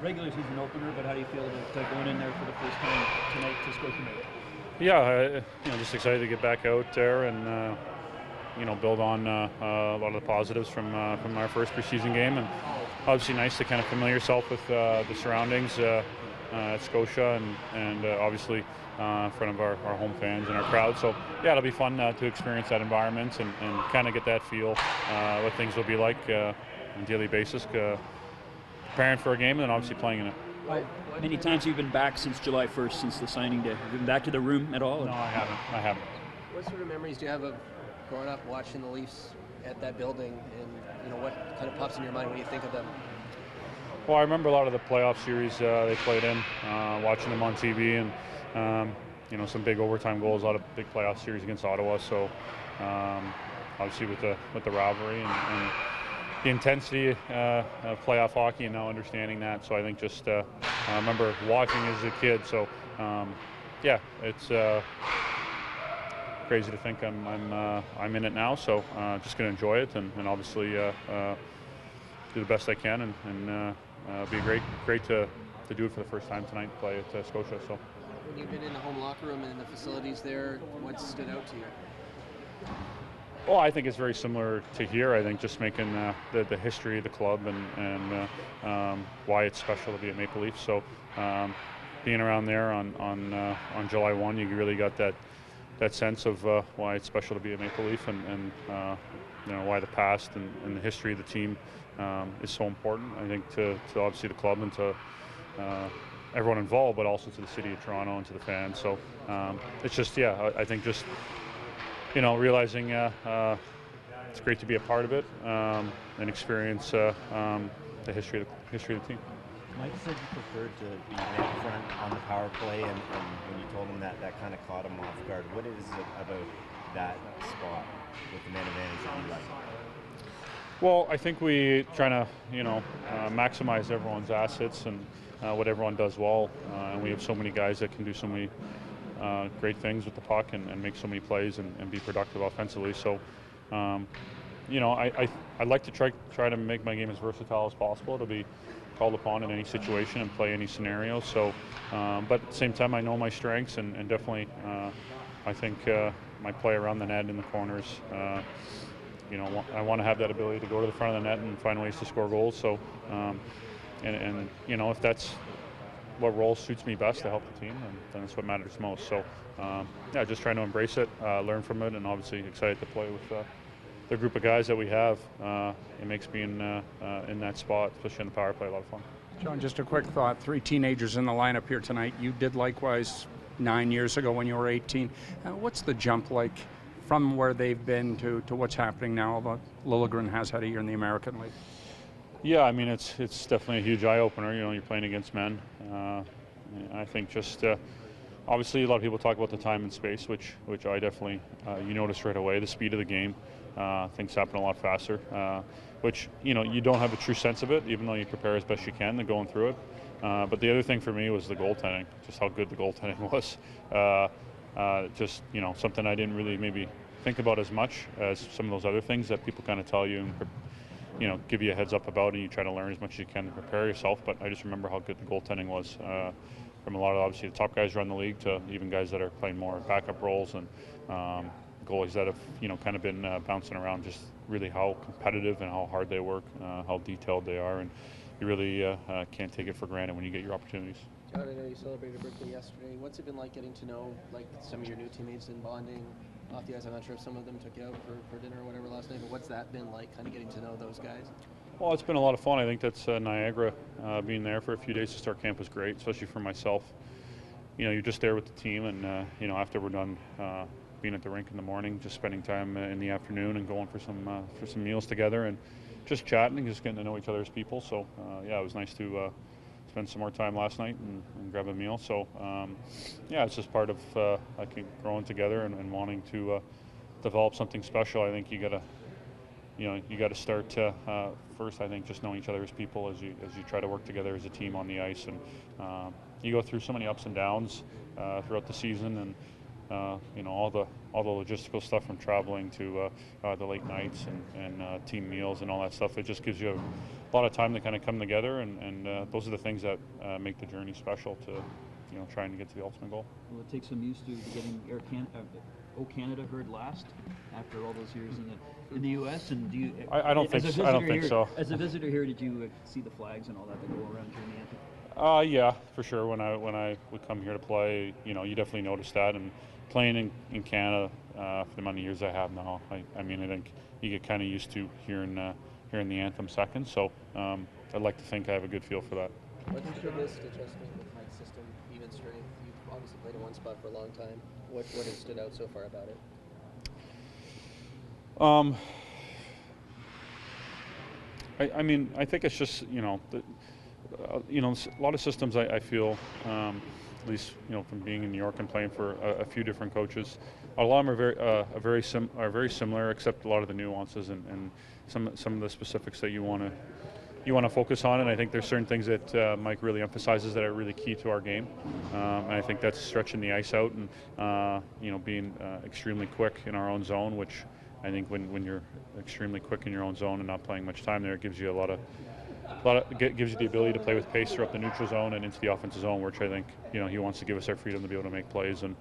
regular season opener, but how do you feel about going in there for the first time tonight to Scotiabank? Yeah, just excited to get back out there and build on a lot of the positives from our first preseason game, and obviously nice to kind of familiar yourself with the surroundings at Scotia and obviously in front of our home fans and our crowd. So yeah, it'll be fun to experience that environment and kind of get that feel what things will be like on a daily basis, preparing for a game and then obviously playing in it. How many times have you been back since July 1st, since the signing day? Have you been back to the room at all? No, I haven't. What sort of memories do you have of growing up watching the Leafs at that building, and what kind of pops in your mind when you think of them? Well, I remember a lot of the playoff series they played in, watching them on TV, and some big overtime goals, a lot of big playoff series against Ottawa. So obviously with the rivalry and the intensity of playoff hockey, and now understanding that. So I think just I remember watching as a kid. So yeah, it's crazy to think I'm in it now. So just going to enjoy it and obviously do the best I can and be great to do it for the first time tonight, play at Scotia. So when you've been in the home locker room and in the facilities there, what stood out to you? Well, I think it's very similar to here. I think just making the history of the club and why it's special to be at Maple Leafs. So being around there on July 1, you really got that sense of why it's special to be at Maple Leaf and why the past and the history of the team is so important. I think to obviously the club and to everyone involved, but also to the city of Toronto and to the fans. So it's just, I think just realizing it's great to be a part of it and experience the history of the team. Mike said you preferred to be net front on the power play, and when you told him that kind of caught him off guard. What is it about that spot with the man advantage that you like? Well, I think we trying to maximize everyone's assets and what everyone does well, and we have so many guys that can do so many great things with the puck and make so many plays and be productive offensively. So, I'd like to try to make my game as versatile as possible to be called upon in any situation and play any scenario. So, but at the same time, I know my strengths and definitely, I think my play around the net in the corners. I want to have that ability to go to the front of the net and find ways to score goals. So, if that's what role suits me best to help the team, then that's what matters most. So, just trying to embrace it, learn from it, and obviously excited to play with the group of guys that we have. It makes being in that spot, especially on the power play, a lot of fun. John, just a quick thought. 3 teenagers in the lineup here tonight. You did likewise 9 years ago when you were 18. What's the jump like from where they've been to what's happening now? Although Liljegren has had a year in the American League. Yeah, I mean, it's definitely a huge eye-opener. You're playing against men. I think just obviously a lot of people talk about the time and space, which I definitely you notice right away. The speed of the game, things happen a lot faster, which you don't have a true sense of it, even though you prepare as best you can to going through it. But the other thing for me was the goaltending, just how good the goaltending was. Just something I didn't really maybe think about as much as some of those other things that people kind of tell you and give you a heads up about, and you try to learn as much as you can to prepare yourself. But I just remember how good the goaltending was from a lot of obviously the top guys around the league to even guys that are playing more backup roles and goalies that have kind of been bouncing around. Just really how competitive and how hard they work, how detailed they are, and you really can't take it for granted when you get your opportunities. John, I know you celebrated a birthday yesterday. What's it been like getting to know some of your new teammates and bonding off the ice? I'm not sure if some of them took you out for dinner or whatever last night, but what's that been like, kind of getting to know those guys? Well, it's been a lot of fun. I think that's Niagara. Being there for a few days to start camp was great, especially for myself. You're just there with the team, and after we're done being at the rink in the morning, just spending time in the afternoon and going for some meals together and just chatting and just getting to know each other as people. So it was nice to spend some more time last night and grab a meal. So it's just part of growing together and wanting to develop something special. I think you gotta start first. I think just knowing each other as people as you try to work together as a team on the ice, and you go through so many ups and downs throughout the season, and all the logistical stuff from traveling to the late nights and team meals and all that stuff. It just gives you a lot of time to kind of come together, and those are the things that make the journey special to trying to get to the ultimate goal. Will it take some used to getting Canada heard last after all those years in the U.S. And do you? I don't think so. I don't think so. As a visitor here, did you see the flags and all that go around during the anthem? Yeah, for sure. When I would come here to play, you definitely notice that. And playing in Canada for the amount of years I have now, I think you get kind of used to hearing the anthem second. So I'd like to think I have a good feel for that. What's the biggest adjustment with Mike's system, even strength? You've obviously played in one spot for a long time. What has stood out so far about it? I think it's just a lot of systems I feel, at least from being in New York and playing for a few different coaches, a lot of them are very similar, except a lot of the nuances and some of the specifics that you want to focus on. And I think there's certain things that Mike really emphasizes that are really key to our game. And I think that's stretching the ice out and being extremely quick in our own zone, which I think when you're extremely quick in your own zone and not playing much time there, it gives you gives you the ability to play with pace throughout the neutral zone and into the offensive zone, which I think he wants to give us our freedom to be able to make plays and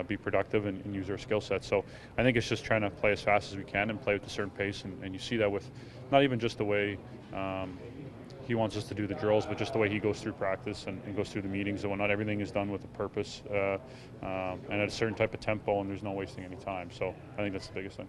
be productive and use our skill set. So I think it's just trying to play as fast as we can and play with a certain pace, and you see that with not even just the way he wants us to do the drills, but just the way he goes through practice and goes through the meetings and whatnot. Everything is done with a purpose and at a certain type of tempo, and there's no wasting any time. So I think that's the biggest thing.